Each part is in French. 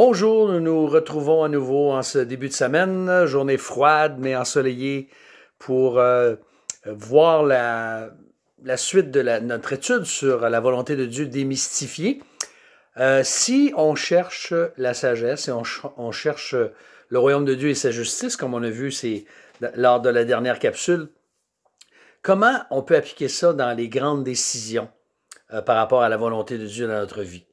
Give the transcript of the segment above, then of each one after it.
Bonjour, nous nous retrouvons à nouveau en ce début de semaine, journée froide mais ensoleillée pour voir la suite de notre étude sur la volonté de Dieu démystifiée. Si on cherche la sagesse et on cherche le royaume de Dieu et sa justice, comme on a vu lors de la dernière capsule, comment on peut appliquer ça dans les grandes décisions par rapport à la volonté de Dieu dans notre vie?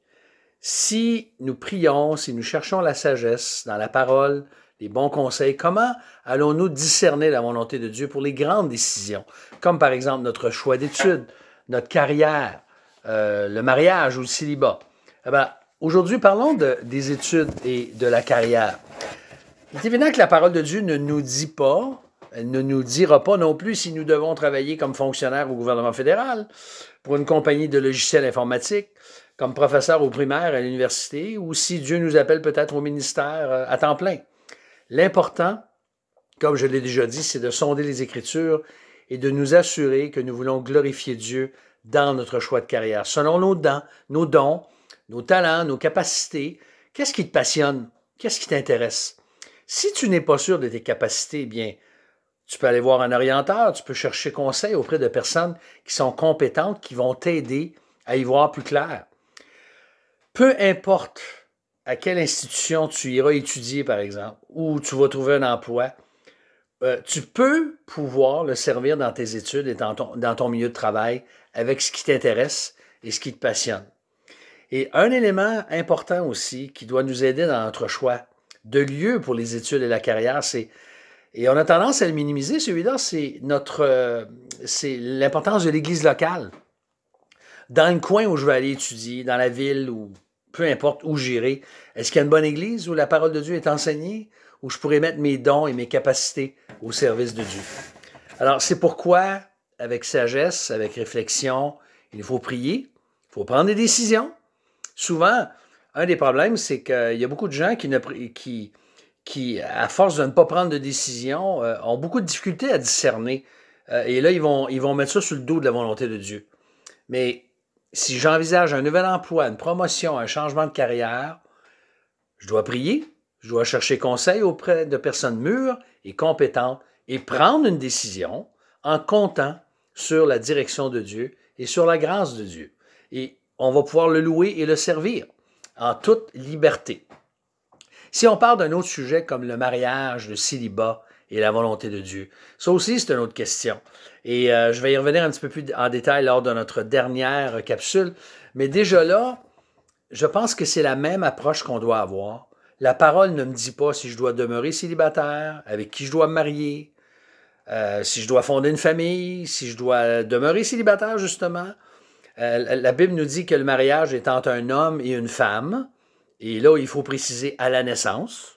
Si nous prions, si nous cherchons la sagesse dans la parole, les bons conseils, comment allons-nous discerner la volonté de Dieu pour les grandes décisions, comme par exemple notre choix d'études, notre carrière, le mariage ou le célibat? Eh bien, aujourd'hui, parlons des études et de la carrière. Il est évident que la parole de Dieu ne nous dit pas, elle ne nous dira pas non plus si nous devons travailler comme fonctionnaire au gouvernement fédéral, pour une compagnie de logiciels informatiques, comme professeur au primaire à l'université, ou si Dieu nous appelle peut-être au ministère à temps plein. L'important, comme je l'ai déjà dit, c'est de sonder les Écritures et de nous assurer que nous voulons glorifier Dieu dans notre choix de carrière, selon nos dons, nos talents, nos capacités. Qu'est-ce qui te passionne? Qu'est-ce qui t'intéresse? Si tu n'es pas sûr de tes capacités, eh bien, tu peux aller voir un orienteur, tu peux chercher conseil auprès de personnes qui sont compétentes, qui vont t'aider à y voir plus clair. Peu importe à quelle institution tu iras étudier, par exemple, ou tu vas trouver un emploi, tu peux pouvoir le servir dans tes études et dans ton milieu de travail avec ce qui t'intéresse et ce qui te passionne. Et un élément important aussi qui doit nous aider dans notre choix de lieu pour les études et la carrière, et on a tendance à le minimiser, celui-là, c'est l'importance de l'Église locale. Dans le coin où je vais aller étudier, dans la ville, ou peu importe où j'irai, est-ce qu'il y a une bonne église où la parole de Dieu est enseignée, où je pourrais mettre mes dons et mes capacités au service de Dieu? Alors, c'est pourquoi, avec sagesse, avec réflexion, il faut prier, il faut prendre des décisions. Souvent, un des problèmes, c'est qu'il y a beaucoup de gens qui, à force de ne pas prendre de décision, ont beaucoup de difficultés à discerner. Et là, ils vont mettre ça sur le dos de la volonté de Dieu. Mais si j'envisage un nouvel emploi, une promotion, un changement de carrière, je dois prier, je dois chercher conseil auprès de personnes mûres et compétentes et prendre une décision en comptant sur la direction de Dieu et sur la grâce de Dieu. Et on va pouvoir le louer et le servir en toute liberté. Si on parle d'un autre sujet comme le mariage, le célibat et la volonté de Dieu, ça aussi c'est une autre question. Et je vais y revenir un petit peu plus en détail lors de notre dernière capsule. Mais déjà là, je pense que c'est la même approche qu'on doit avoir. La parole ne me dit pas si je dois demeurer célibataire, avec qui je dois me marier, si je dois fonder une famille, si je dois demeurer célibataire justement. La Bible nous dit que le mariage est entre un homme et une femme. Et là, il faut préciser à la naissance,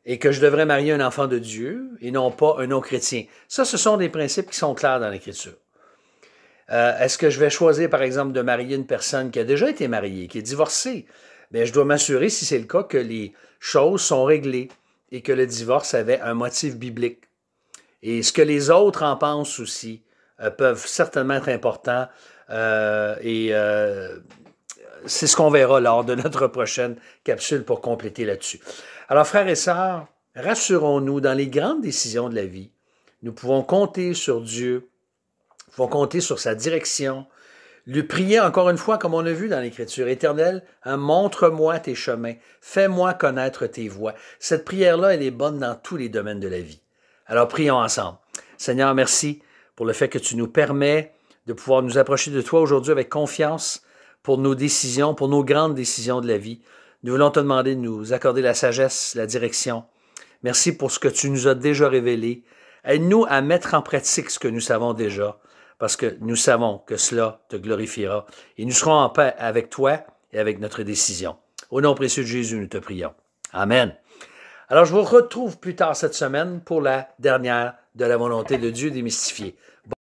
et que je devrais marier un enfant de Dieu et non pas un non-chrétien. Ça, ce sont des principes qui sont clairs dans l'Écriture. Est-ce que je vais choisir, par exemple, de marier une personne qui a déjà été mariée, qui est divorcée? Bien, je dois m'assurer, si c'est le cas, que les choses sont réglées et que le divorce avait un motif biblique. Et ce que les autres en pensent aussi peuvent certainement être importants c'est ce qu'on verra lors de notre prochaine capsule pour compléter là-dessus. Alors, frères et sœurs, rassurons-nous, dans les grandes décisions de la vie, nous pouvons compter sur Dieu, nous pouvons compter sur sa direction, lui prier encore une fois, comme on a vu dans l'Écriture, Éternel, montre-moi tes chemins, fais-moi connaître tes voies. Cette prière-là, elle est bonne dans tous les domaines de la vie. Alors, prions ensemble. Seigneur, merci pour le fait que tu nous permets de pouvoir nous approcher de toi aujourd'hui avec confiance, pour nos décisions, pour nos grandes décisions de la vie. Nous voulons te demander de nous accorder la sagesse, la direction. Merci pour ce que tu nous as déjà révélé. Aide-nous à mettre en pratique ce que nous savons déjà, parce que nous savons que cela te glorifiera. Et nous serons en paix avec toi et avec notre décision. Au nom précieux de Jésus, nous te prions. Amen. Alors, je vous retrouve plus tard cette semaine pour la dernière de la volonté de Dieu démystifiée.